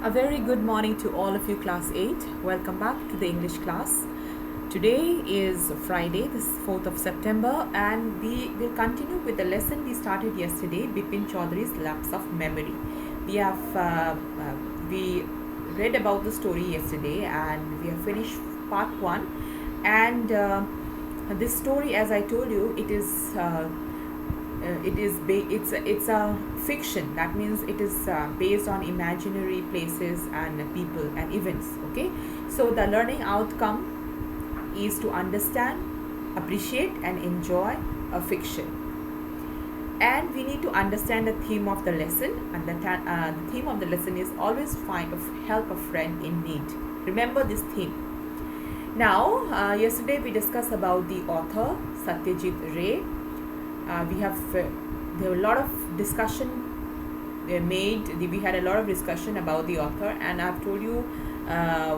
A very good morning to all of you, Class 8. Welcome back to the English class. Today is Friday, this 4th of September, and we will continue with the lesson we started yesterday, Bipin Chaudhary's Lapse of Memory. We read about the story yesterday, and we have finished part 1. And this story, as I told you, it's a fiction. That means it is based on imaginary places and people and events. Okay, so the learning outcome is to understand, appreciate and enjoy a fiction, and we need to understand the theme of the lesson, and the theme of the lesson is always help a friend in need. Remember this theme. Now, yesterday we discussed about the author Satyajit Ray. There were a lot of discussion made. We had a lot of discussion about the author, and I've told you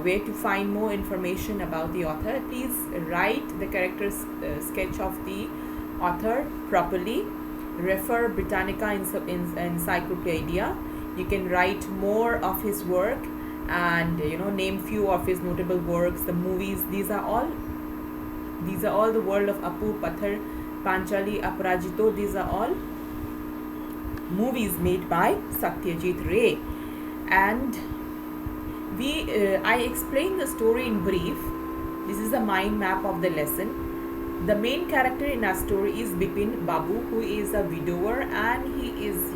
where to find more information about the author. Please write the character's sketch of the author properly. Refer Britannica Encyclopedia. You can write more of his work, and name few of his notable works, the movies. These are all the world of Apu, Pathar, Panchali, Aparajito. These are all movies made by Satyajit Ray, and I explained the story in brief. This is a mind map of the lesson. The main character in our story is Bipin Babu, who is a widower, and he is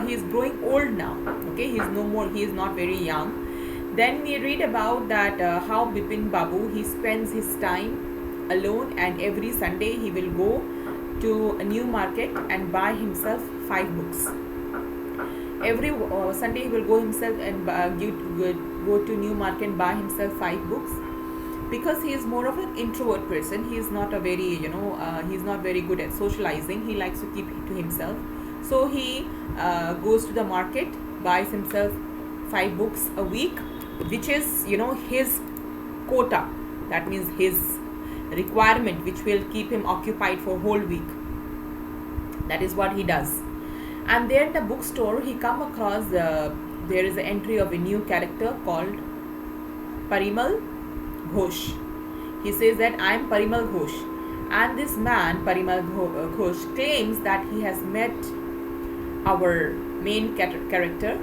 he is growing old now. Okay, he is not very young. Then we read about that how Bipin Babu, he spends his time alone, and every Sunday he will go to a new market and buy himself 5 books. Every Sunday he will go himself and go to new market and buy himself 5 books, because he is more of an introvert person. He is not a very he's not very good at socializing. He likes to keep to himself. So he goes to the market, buys himself 5 books a week, which is his quota. That means his requirement, which will keep him occupied for whole week. That is what he does. And there in the bookstore he come across there is an entry of a new character called Parimal Ghosh. He says that I am Parimal Ghosh, and this man Parimal Ghosh claims that he has met our main character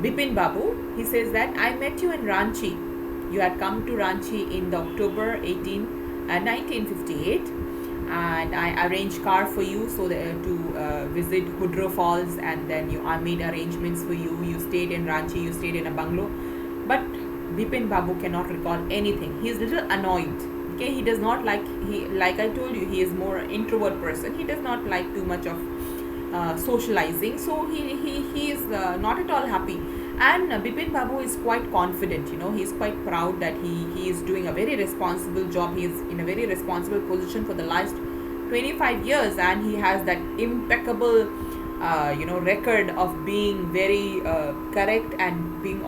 Bipin Babu. He says that I met you in Ranchi. You had come to Ranchi in the October 1958, and I arranged car for you so that, to visit Hudro Falls, and then I made arrangements for you. You stayed in Ranchi, you stayed in a bungalow. But Bipin Babu cannot recall anything. He is little annoyed. Okay, he does not like I told you, he is more introvert person. He does not like too much of socializing, so he is not at all happy. And Bipin Babu is quite confident. He is quite proud that he is doing a very responsible job. He is in a very responsible position for the last 25 years, and he has that impeccable record of being very correct and being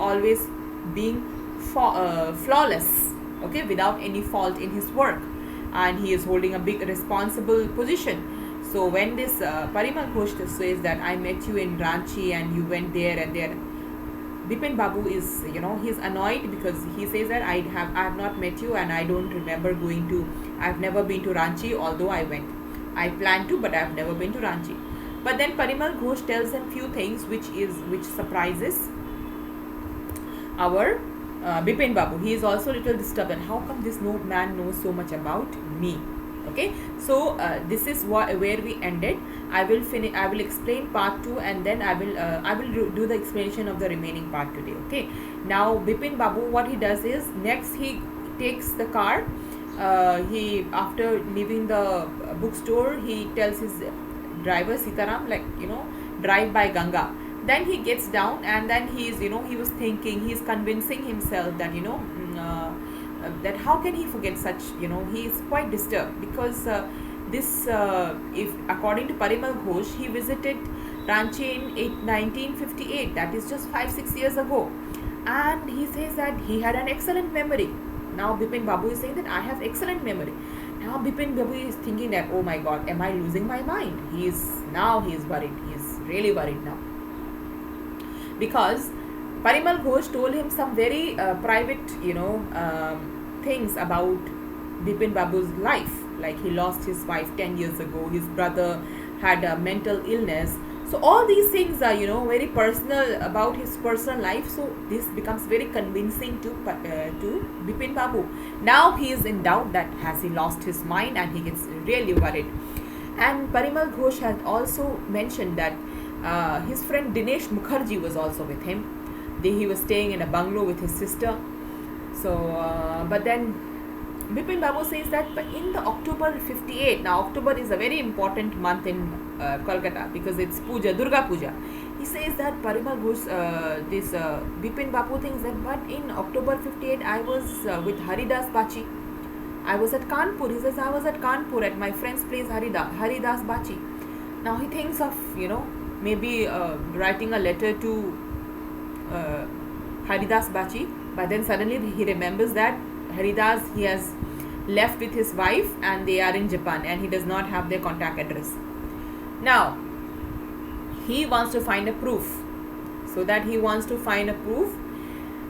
flawless, okay, without any fault in his work, and he is holding a big responsible position. So when this Parimal Ghosh says that I met you in Ranchi and you went there and there, Bipin Babu is he's annoyed, because he says that I have not met you, and I don't remember I've never been to Ranchi, although I planned to, but I've never been to Ranchi. But then Parimal Ghosh tells him few things which surprises our Bipin Babu. He is also a little disturbed. How come this man knows so much about me? Okay, so this is where we ended. I will explain part 2, and then I will do the explanation of the remaining part today. Okay, now Bipin Babu, what he does is, next he takes the car. He, after leaving the bookstore, he tells his driver Sitaram, drive by Ganga. Then he gets down, and then he was thinking, he is convincing himself that that how can he forget such, he is quite disturbed, because if according to Parimal Ghosh, he visited Ranchi in 1958, that is just 5-6 years ago, and he says that he had an excellent memory. Now Bipin Babu is saying that I have excellent memory. Now Now Bipin Babu is thinking that, oh my God, am I losing my mind? He is worried. He is really worried now, because Parimal Ghosh told him some very private, things about Bipin Babu's life. Like he lost his wife 10 years ago, his brother had a mental illness. So all these things are, very personal about his personal life. So this becomes very convincing to Bipin Babu. Now he is in doubt that has he lost his mind, and he gets really worried. And Parimal Ghosh has also mentioned that his friend Dinesh Mukherjee was also with him. He was staying in a bungalow with his sister. So, but then Bipin Babu says that in the October 58, now October is a very important month in Kolkata because it's Puja, Durga Puja. He says that Parimal Ghosh, Bipin Babu thinks that, but in October 58 I was with Haridas Bachi. I was at Kanpur. He says, I was at Kanpur at my friend's place, Haridas Bachi. Now he thinks of, maybe writing a letter to Haridas Bachi, but then suddenly he remembers that Haridas, he has left with his wife and they are in Japan, and he does not have their contact address. Now he wants to find a proof,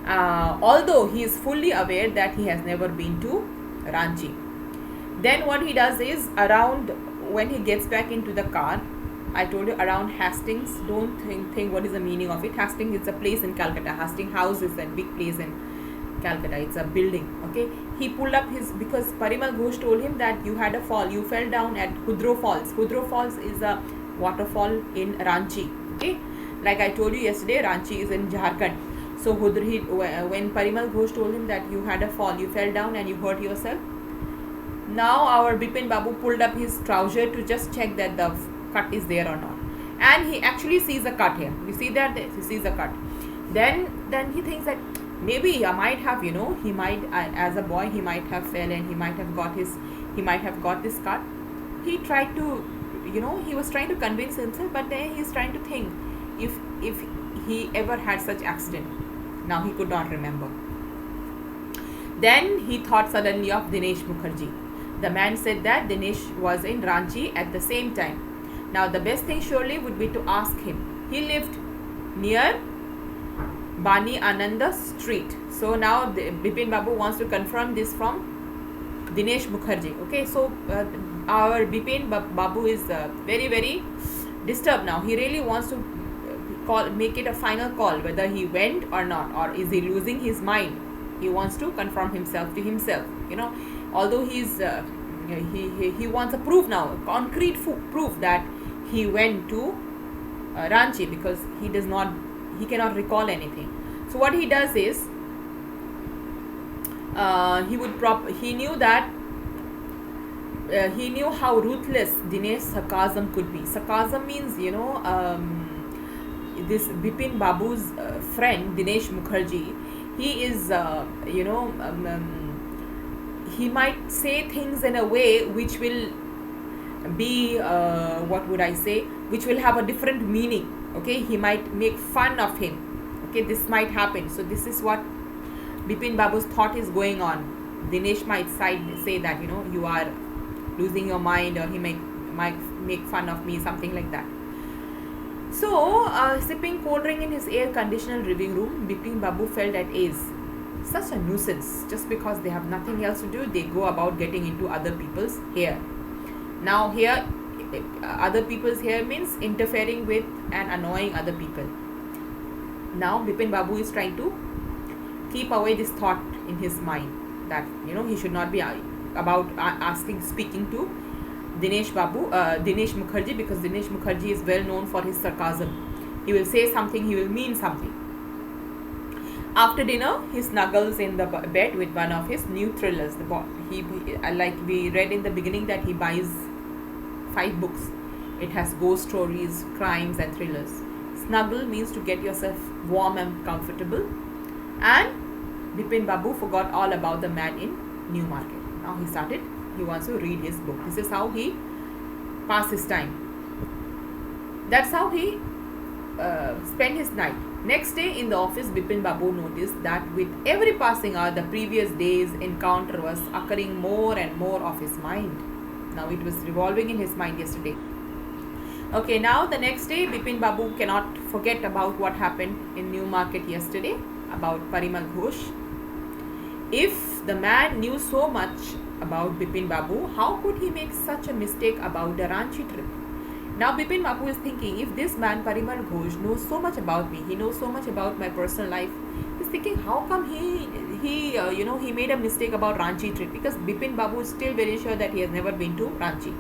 although he is fully aware that he has never been to Ranchi. Then what he does is, around when he gets back into the car, I told you around Hastings, don't think what is the meaning of it. Hastings is a place in Calcutta. Hastings House is a big place in Calcutta. It's a building. Okay. He pulled up because Parimal Ghosh told him that you had a fall. You fell down at Hudro Falls. Hudro Falls is a waterfall in Ranchi. Okay. Like I told you yesterday, Ranchi is in Jharkhand. So when Parimal Ghosh told him that you had a fall, you fell down and you hurt yourself. Now our Bipin Babu pulled up his trouser to just check that the cut is there or not, and he actually sees a cut here. You see that he sees a cut. Then he thinks that maybe I might have, he might, as a boy, he might have fell and he might have got this cut. He tried to, he was trying to convince himself, but then he's trying to think if he ever had such accident. Now he could not remember. Then he thought suddenly of Dinesh Mukherjee. The man said that Dinesh was in Ranchi at the same time. Now the best thing surely would be to ask him. He lived near Bani Ananda Street. So now Bipin Babu wants to confirm this from Dinesh Mukherjee. Okay, so our Bipin Babu is very, very disturbed now. He really wants to make it a final call whether he went or not, or is he losing his mind. He wants to confirm himself to himself. Although he's he wants a proof now, concrete proof that he went to Ranchi, because he cannot recall anything. So what he does is, he knew how ruthless Dinesh's sarcasm could be. Sarcasm means, this Bipin Babu's friend Dinesh Mukherjee, he is he might say things in a way which will be which will have a different meaning. Okay, he might make fun of him. Okay, this might happen. So this is what Bipin Babu's thought is going on. Dinesh might say that you are losing your mind, or he might make fun of me, something like that. So sipping cold drink in his air conditioned living room, Bipin Babu felt at ease. Such a nuisance. Just because they have nothing else to do, they go about getting into other people's hair. Now here, other people's hair means interfering with and annoying other people. Now Bipin Babu is trying to keep away this thought in his mind that he should not be speaking to Dinesh Mukherjee, because Dinesh Mukherjee is well known for his sarcasm. He will say something, he will mean something. After dinner, he snuggles in the bed with one of his new thrillers. Like we read in the beginning, that he buys 5 books. It has ghost stories, crimes and thrillers. Snuggle means to get yourself warm and comfortable. And Bipin Babu forgot all about the man in Newmarket. Now he wants to read his book. This is how he passes his time. That's how he spend his night. Next day in the office, Bipin Babu noticed that with every passing hour, the previous day's encounter was occurring more and more of his mind. Now it was revolving in his mind yesterday. Okay, now the next day, Bipin Babu cannot forget about what happened in New Market yesterday about Parimal Ghosh. If the man knew so much about Bipin Babu, how could he make such a mistake about the Ranchi trip? Now Bipin Babu is thinking, if this man Parimal Ghosh knows so much about me, he knows so much about my personal life, he's thinking how come he made a mistake about Ranchi trip, because Bipin Babu is still very sure that he has never been to Ranchi.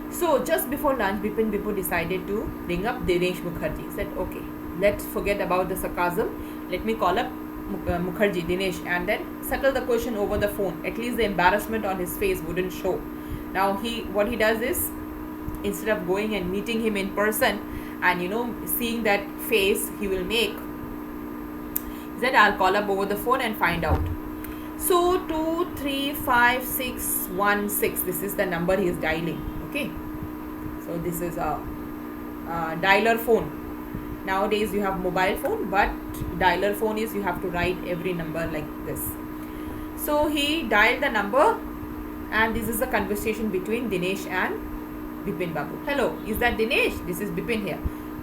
So just before lunch, Bipin Babu decided to ring up Dinesh Mukherjee. He said, okay, let's forget about the sarcasm. Let me call up Mukherjee, Dinesh, and then settle the question over the phone. At least the embarrassment on his face wouldn't show. Now what he does is, instead of going and meeting him in person and seeing that face he will make, he said, I'll call up over the phone and find out. So 235616, this is the number he is dialing. Okay, so this is a dialer phone. Nowadays you have mobile phone, but dialer phone is you have to write every number like this. So he dialed the number, and this is the conversation between Dinesh and Bipin Babu. Hello, is that Dinesh? This is Bipin here.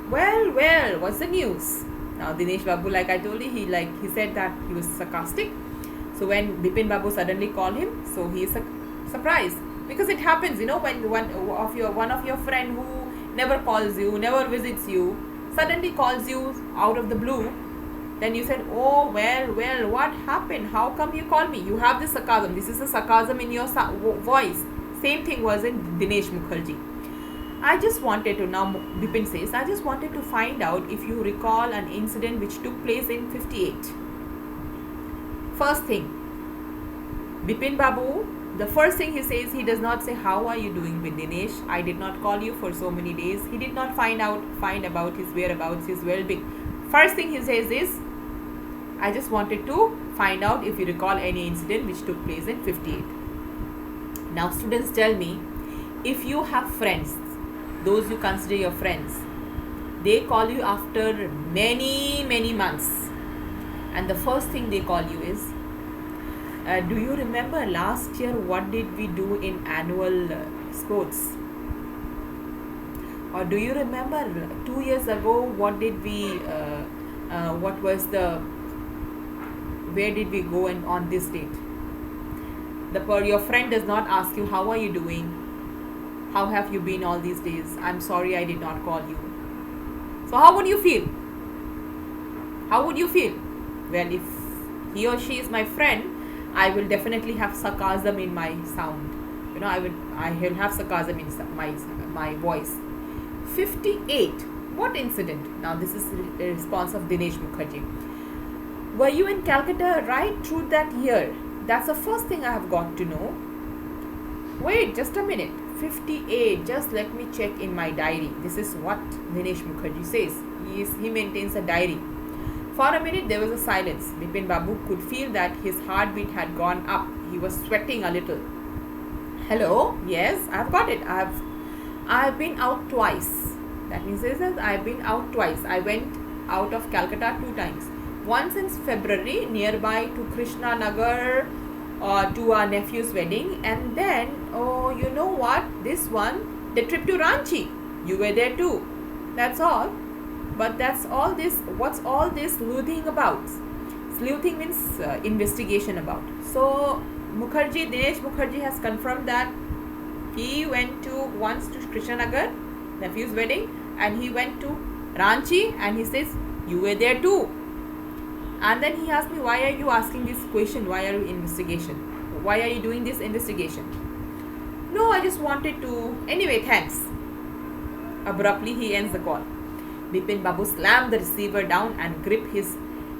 Well, what's the news? Now Dinesh Babu, like I told you, he said that he was sarcastic. So when Bipin Babu suddenly called him, so he is surprised, because it happens, when one of your friend who never calls you, never visits you, suddenly calls you out of the blue. Then you said, oh well, what happened? How come you call me? You have this sarcasm. This is a sarcasm in your voice. Same thing was in Dinesh Mukherjee. I just wanted to, now Bipin says, I just wanted to find out if you recall an incident which took place in 58. First thing, Bipin Babu, the first thing he says, he does not say, how are you doing with Dinesh? I did not call you for so many days. He did not find about his whereabouts, his well-being. First thing he says is, I just wanted to find out if you recall any incident which took place in 58. Now students, tell me, if you have friends, those you consider your friends, they call you after many months, and the first thing they call you is, do you remember last year what did we do in annual sports? Or do you remember 2 years ago what did we where did we go and on this date? Your friend does not ask you, how are you doing? How have you been all these days? I'm sorry I did not call you. So how would you feel? How would you feel? Well, if he or she is my friend, I will definitely have sarcasm in my sound. I will have sarcasm in my voice. 58. What incident? Now this is the response of Dinesh Mukherjee. Were you in Calcutta right through that year? That's the first thing I have got to know. Wait, just a minute. 58. Just let me check in my diary. This is what Dinesh Mukherjee says. He maintains a diary. For a minute there was a silence. Bipin Babu could feel that his heartbeat had gone up. He was sweating a little. Hello? Yes, I've got it. I've been out twice. That means I've been out twice. I went out of Calcutta 2 times. Once in February, nearby to Krishna Nagar, to our nephew's wedding, and then, oh, you know what? This one, the trip to Ranchi. You were there too. That's all. But that's all this. What's all this sleuthing about? Sleuthing means investigation about. So Dinesh Mukherjee has confirmed that he went once to Krishnanagar, nephew's wedding, and he went to Ranchi, and he says, you were there too. And then he asked me, why are you asking this question? Why are you investigation? Why are you doing this investigation? No, I just wanted to. Anyway, thanks. Abruptly, he ends the call. Bipin Babu slammed the receiver down and gripped his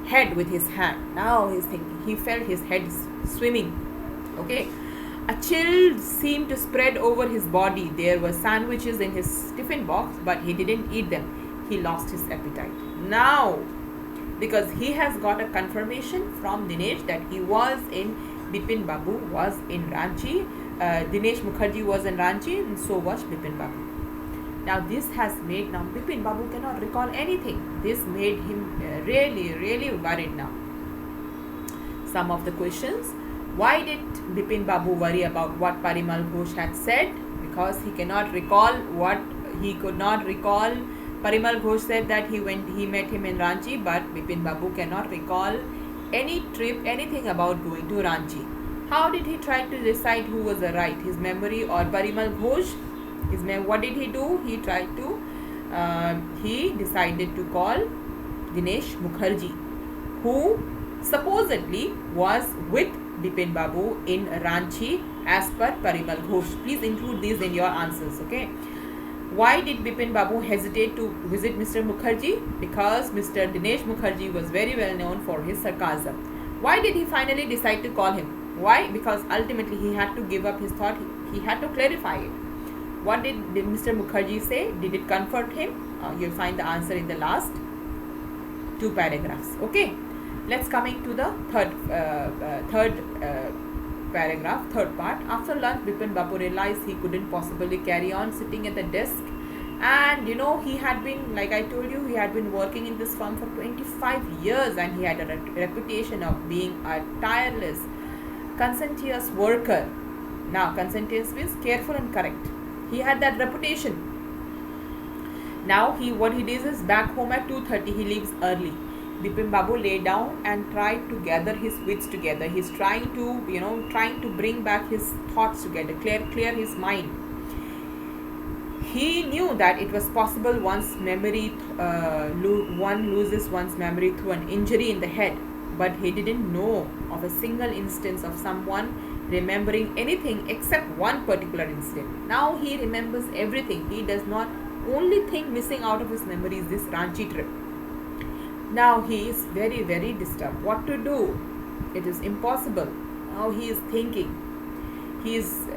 head with his hand. Now he's thinking. He felt his head swimming. Okay. A chill seemed to spread over his body. There were sandwiches in his tiffin box, but he didn't eat them. He lost his appetite. Now, because he has got a confirmation from Dinesh that Bipin Babu was in Ranchi. Dinesh Mukherjee was in Ranchi, and so was Bipin Babu. Now this has made now Bipin Babu cannot recall anything. This made him really worried now. Some of the questions. Why did Bipin Babu worry about what Parimal Ghosh had said? Because he cannot recall what he could not recall. Parimal Ghosh said that he met him in Ranchi, but Bipin Babu cannot recall any trip, anything about going to Ranchi. How did he try to decide who was right, his memory or Parimal Ghosh? What did he do? He tried to, he decided to call Dinesh Mukherjee, who supposedly was with Bipin Babu in Ranchi as per Parimal Ghosh. Please include these in your answers, okay? Why did Bipin Babu hesitate to visit Mr. Mukherjee? Because Mr. Dinesh Mukherjee was very well known for his sarcasm. Why did he finally decide to call him? Why? Because ultimately he had to give up his thought. He had to clarify it. What did Mr. Mukherjee say? Did it comfort him? You'll find the answer in the last 2 paragraphs. Okay. Let's coming to the third paragraph, third part. After lunch, Bipin Babu realized he couldn't possibly carry on sitting at the desk. And he had been, like I told you, he had been working in this firm for 25 years and he had a reputation of being a tireless, conscientious worker. Now, conscientious means careful and correct. He had that reputation. Now, what he does is back home at 2:30, he leaves early. Bipin Babu lay down and tried to gather his wits together. He's trying to bring back his thoughts together, clear his mind. He knew that it was possible once one loses one's memory through an injury in the head, but he didn't know of a single instance of someone remembering anything except one particular incident. Now he remembers everything. He does not. Only thing missing out of his memory is this Ranchi trip. Now he is very disturbed. What to do? It is impossible. Now he is thinking. He is,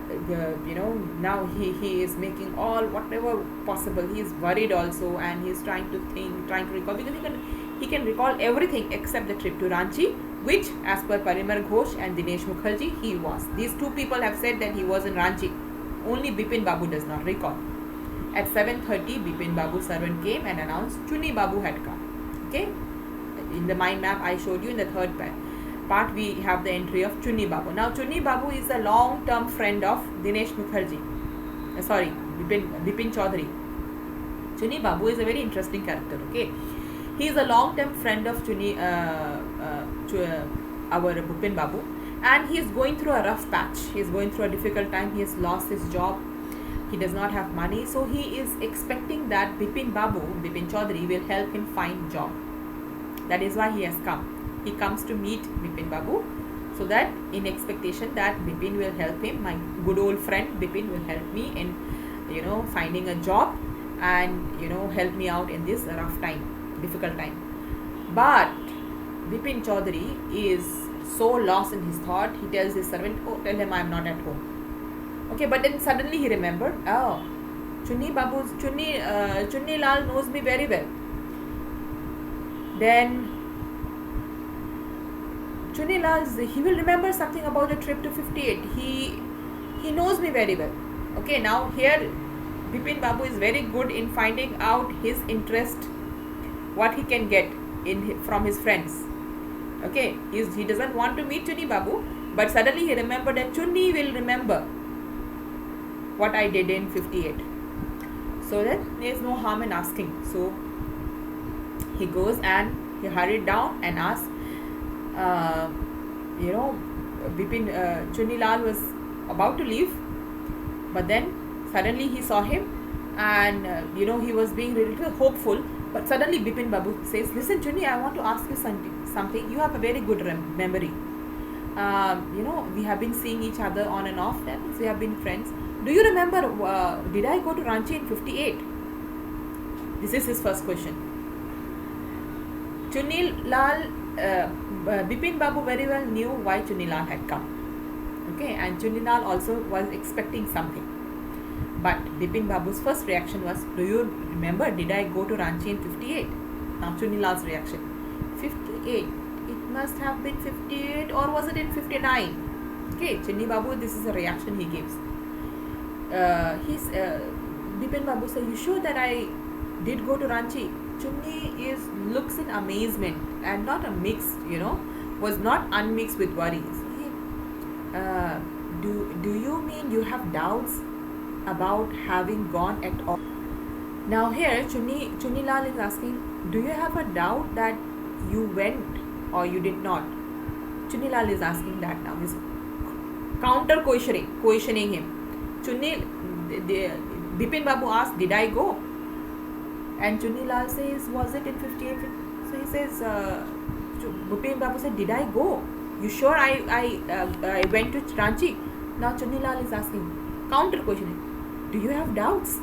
now he is making all whatever possible. He is worried also, and he is trying to recall, because he can recall everything except the trip to Ranchi, which as per Parimal Ghosh and Dinesh Mukherjee he was. These two people have said that he was in Ranchi. Only Bipin Babu does not recall. At 7:30, Bipin Babu's servant came and announced Chunni Babu had come. Okay, in the mind map I showed you in the third part we have the entry of Chunni Babu. Now Chunni Babu is a long-term friend of Dinesh Mukherjee. Bipin Chaudhary. Chunni Babu is a very interesting character. Okay, he is a long-term friend of our Bipin Babu, and he is going through a rough patch. He is going through a difficult time. He has lost his job. He does not have money, so he is expecting that Bipin Chaudhary will help him find job. That is why he has come. He comes to meet Bipin Babu, so that in expectation that Bipin will help him. My good old friend Bipin will help me in finding a job and help me out in this rough time, difficult time. But Bipin Chaudhary is so lost in his thought. He tells his servant, tell him I am not at home. Okay, but then suddenly he remembered, Chunni Lal knows me very well. Then Chunni Lal, he will remember something about the trip to 58. He knows me very well. Okay, now here Bipin Babu is very good in finding out his interest, what he can get from his friends. Okay, he doesn't want to meet Chunni Babu, but suddenly he remembered that Chunni will remember what I did in 58. So that there is no harm in asking. So he goes and he hurried down and asked, Chunni Lal was about to leave, but then suddenly he saw him and he was being a little hopeful, but suddenly Bipin Babu says, listen Chunni, I want to ask you something. You have a very good memory. We have been seeing each other on and off. That means we have been friends. Do you remember, did I go to Ranchi in 58? This is his first question. Chunni Lal, Bipin Babu very well knew why Chunni Lal had come. Okay, and Chunni Lal also was expecting something. But Bipin Babu's first reaction was, do you remember, did I go to Ranchi in 58? Now Chunni Lal's reaction, 58, it must have been 58, or was it in 59? Okay, Chunni Babu, this is a reaction he gives. Bipin Babu said, "You sure that I did go to Ranchi?" Chunni looks in amazement and not a mixed, was not unmixed with worries. Uh, do you mean you have doubts about having gone at all? Now here Chunni Lal is asking, do you have a doubt that you went or you did not? Chunni Lal is asking that now. He's counter questioning him. Bipin Babu asked, did I go? And Chunni Lal says, was it in 58? So he says, Bipin Babu said, did I go? You sure I went to Ranchi? Now Chunni Lal is asking, counter questioning, do you have doubts?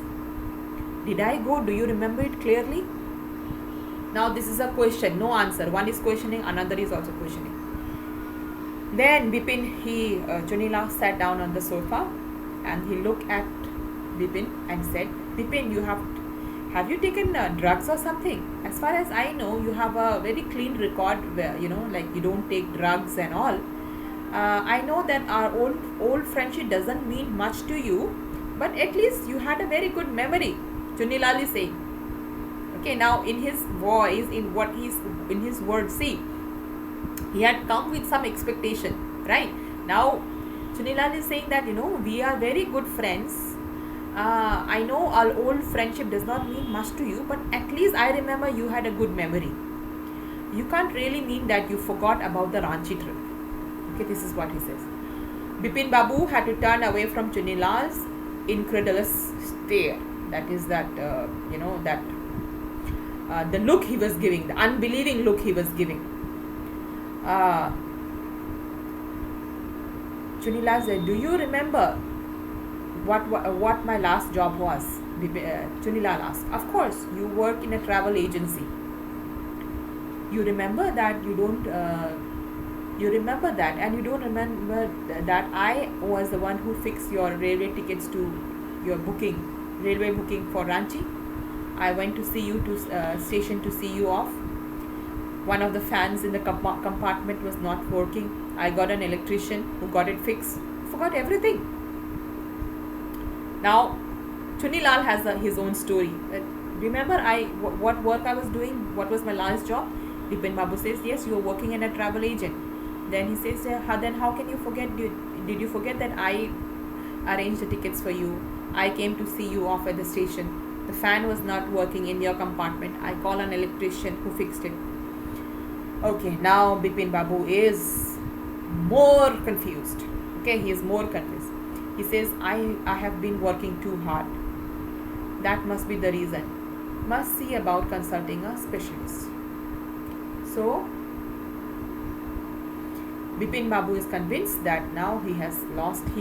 Did I go? Do you remember it clearly? Now this is a question, no answer. One is questioning, another is also questioning. Then Bipin, Chunni Lal sat down on the sofa and he looked at Bipin and said, Bipin, have you taken drugs or something? As far as I know, you have a very clean record where, like you don't take drugs and all. I know that our old friendship doesn't mean much to you, but at least you had a very good memory. Chunni Lal is saying. Okay, now in his voice, in his words, see, he had come with some expectation, right? Now Chunni Lal is saying that, we are very good friends. I know our old friendship does not mean much to you, but at least I remember you had a good memory. You can't really mean that you forgot about the Ranchi trip. Okay, this is what he says. Bipin Babu had to turn away from Chunni Lal's incredulous stare. That is the look he was giving, the unbelieving look he was giving. Chunni Lal said, do you remember what my last job was? Chunni Lal asked. Of course, you work in a travel agency. You remember that you remember that, and you don't remember that I was the one who fixed your railway tickets to your railway booking for Ranchi. I went to see you to station to see you off. One of the fans in the compartment was not working. I got an electrician who got it fixed. Forgot everything. Now Chunni Lal has his own story. Remember what work I was doing? What was my last job? Bipin Babu says, yes, you were working in a travel agent. Then he says, then how can you forget? Did you forget that I arranged the tickets for you? I came to see you off at the station. The fan was not working in your compartment. I called an electrician who fixed it. Okay, now Bipin Babu is more confused. Okay, he is more confused. He says, I have been working too hard. That must be the reason. Must see about consulting a specialist. So Bipin Babu is convinced that now he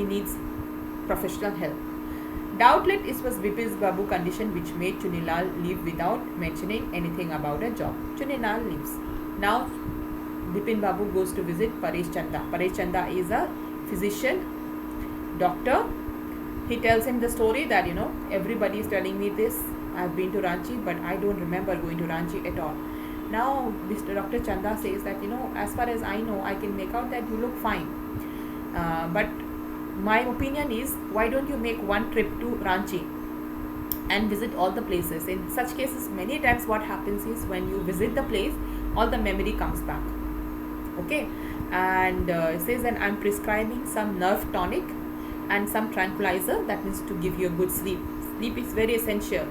needs professional help. Doubtless it was Bipin Babu's condition which made Chunni Lal leave without mentioning anything about a job. Chunni Lal leaves. Now Bipin Babu goes to visit Paresh Chanda. Paresh Chanda is a physician, doctor. He tells him the story that, everybody is telling me this. I've been to Ranchi, but I don't remember going to Ranchi at all. Now Dr. Chanda says that, as far as I know, I can make out that you look fine. But my opinion is, why don't you make one trip to Ranchi and visit all the places? In such cases, many times what happens is when you visit the place, all the memory comes back. Okay, and it says that I'm prescribing some nerve tonic and some tranquilizer, that means to give you a good sleep. Sleep is very essential.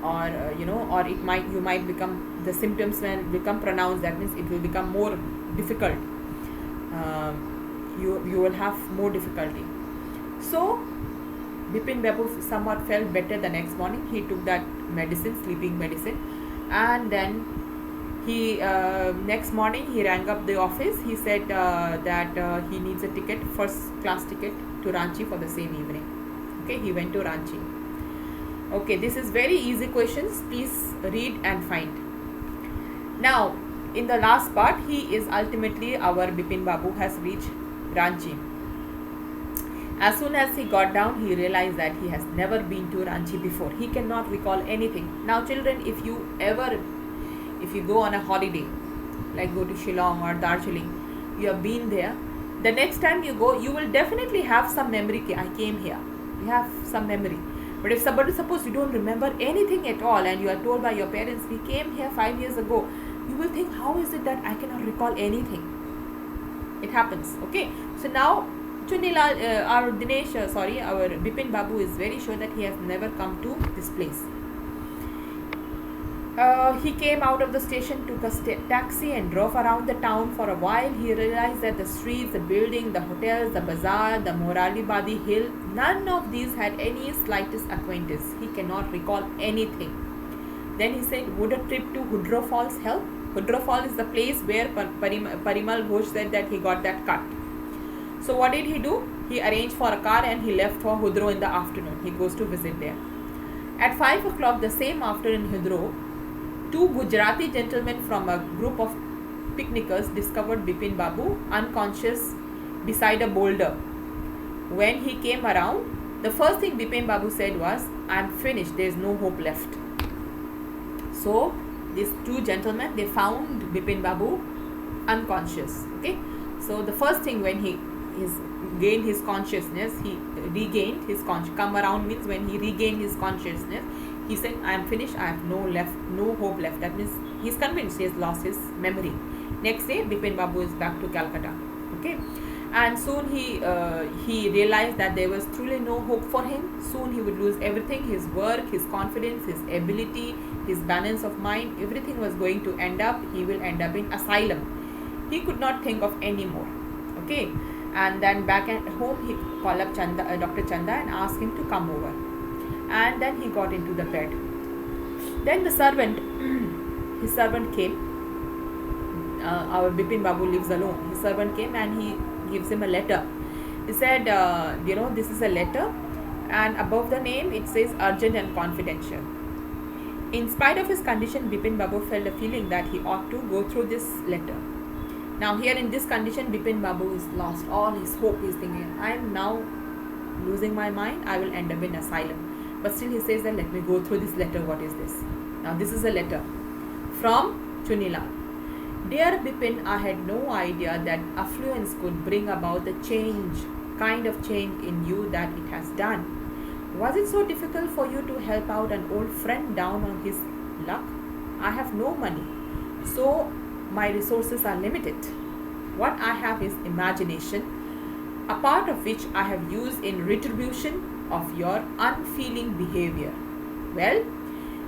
Or or you might become, the symptoms will become pronounced, that means it will become more difficult. You will have more difficulty. So Bipin Babu somewhat felt better the next morning. He took that medicine, sleeping medicine, and then he next morning he rang up the office. He said that he needs a ticket, first class ticket to Ranchi for the same evening. Okay, he went to Ranchi. Okay, this is very easy questions. Please read and find. Now, in the last part, he is ultimately, our Bipin Babu has reached Ranchi. As soon as he got down, he realized that he has never been to Ranchi before. He cannot recall anything. Now, children, if you go on a holiday, like go to Shillong or Darjeeling, you have been there. The next time you go, you will definitely have some memory. I came here. You have some memory. But if somebody, suppose you don't remember anything at all and you are told by your parents, we came here 5 years ago, you will think, how is it that I cannot recall anything? It happens. Okay, so now Chunilal, our our Bipin Babu is very sure that he has never come to this place. He came out of the station, took a taxi and drove around the town for a while. He realized that the streets, the building, the hotels, the bazaar, the Moralibadi hill, none of these had any slightest acquaintance. He cannot recall anything. Then he said, would a trip to Hudro Falls help? Hudro Falls is the place where Parimal Ghosh said that he got that cut. So what did he do? He arranged for a car and he left for Hudro in the afternoon. He goes to visit there. At 5 o'clock the same afternoon in Hudro, two Gujarati gentlemen from a group of picnickers discovered Bipin Babu unconscious beside a boulder. When he came around, the first thing Bipin Babu said was, I am finished, there is no hope left. So these two gentlemen, they found Bipin Babu unconscious. Okay, so the first thing when he gained his consciousness, he regained his come around means when he regained his consciousness, he said, I am finished, I have no hope left. That means he is convinced he has lost his memory. Next day, Bipin Babu is back to Calcutta. Okay, and soon he realized that there was truly no hope for him. Soon he would lose everything, his work, his confidence, his ability, his balance of mind. Everything was going to end up, he will end up in asylum. He could not think of any more. Okay, and then back at home, he called up Dr. Chanda and asked him to come over. And then he got into the bed. Then the servant, his servant came. Our Bipin Babu lives alone. His servant came and he gives him a letter. He said, this is a letter, and above the name it says urgent and confidential. In spite of his condition, Bipin Babu felt a feeling that he ought to go through this letter. Now here in this condition, Bipin Babu is lost all his hope. He is thinking, I am now losing my mind, I will end up in asylum. But still he says that let me go through this letter. What is this? Now this is a letter from Chunilal. Dear Bipin, I had no idea that affluence could bring about the kind of change in you that it has done. Was it so difficult for you to help out an old friend down on his luck? I have no money, so my resources are limited. What I have is imagination, a part of which I have used in retribution of your unfeeling behavior. Well,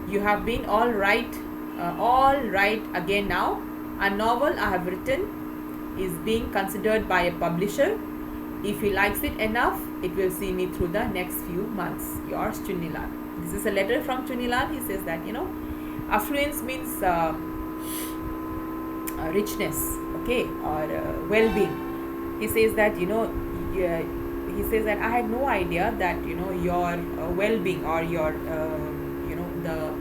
you have been all right again now. A novel I have written is being considered by a publisher. If he likes it enough, it will see me through the next few months. Yours, Chunilal. This is a letter from Chunilal. He says that, affluence means richness, okay, or well-being. He says that, he says that I had no idea that your well-being or your the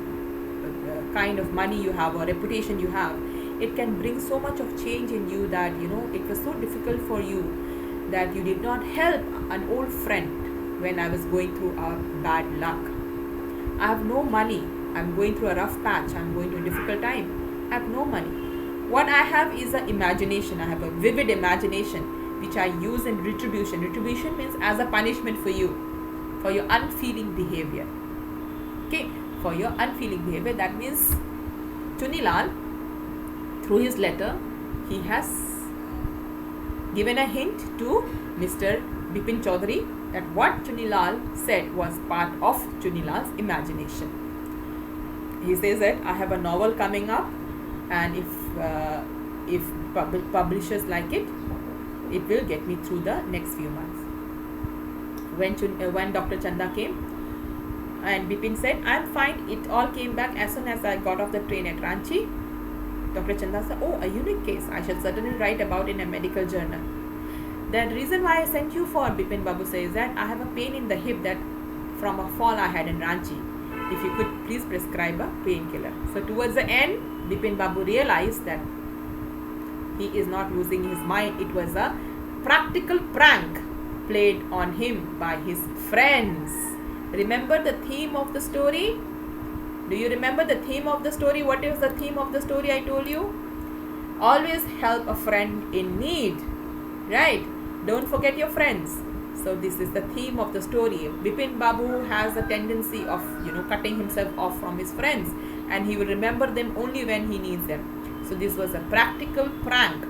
kind of money you have or reputation you have, it can bring so much of change in you that it was so difficult for you that you did not help an old friend when I was going through a bad luck. I have no money, I'm going through a rough patch, I'm going through a difficult time, I have no money. What I have is an imagination. I have a vivid imagination which I use in retribution. Retribution means as a punishment for you, for your unfeeling behavior. Okay, for your unfeeling behavior. That means Chunilal, through his letter, he has given a hint to Mr. Bipin Chaudhary that what Chunilal said was part of Chunilal's imagination. He says that I have a novel coming up, and if publishers like it, it will get me through the next few months. When Dr. Chanda came, and Bipin said, I am fine. It all came back as soon as I got off the train at Ranchi. Dr. Chanda said, oh, a unique case. I shall certainly write about in a medical journal. The reason why I sent you for, Bipin Babu says, that I have a pain in the hip that from a fall I had in Ranchi. If you could please prescribe a painkiller. So towards the end, Bipin Babu realized that he is not losing his mind. It was a practical prank played on him by his friends. Remember the theme of the story? Do you remember the theme of the story? What is the theme of the story I told you? Always help a friend in need. Right? Don't forget your friends. So this is the theme of the story. Bipin Babu has a tendency of cutting himself off from his friends, and he will remember them only when he needs them. So this was a practical prank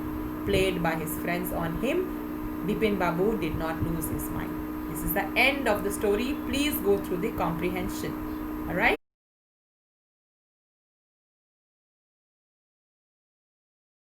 played by his friends on him. Bipin Babu did not lose his mind. This is the end of the story. Please go through the comprehension. Alright.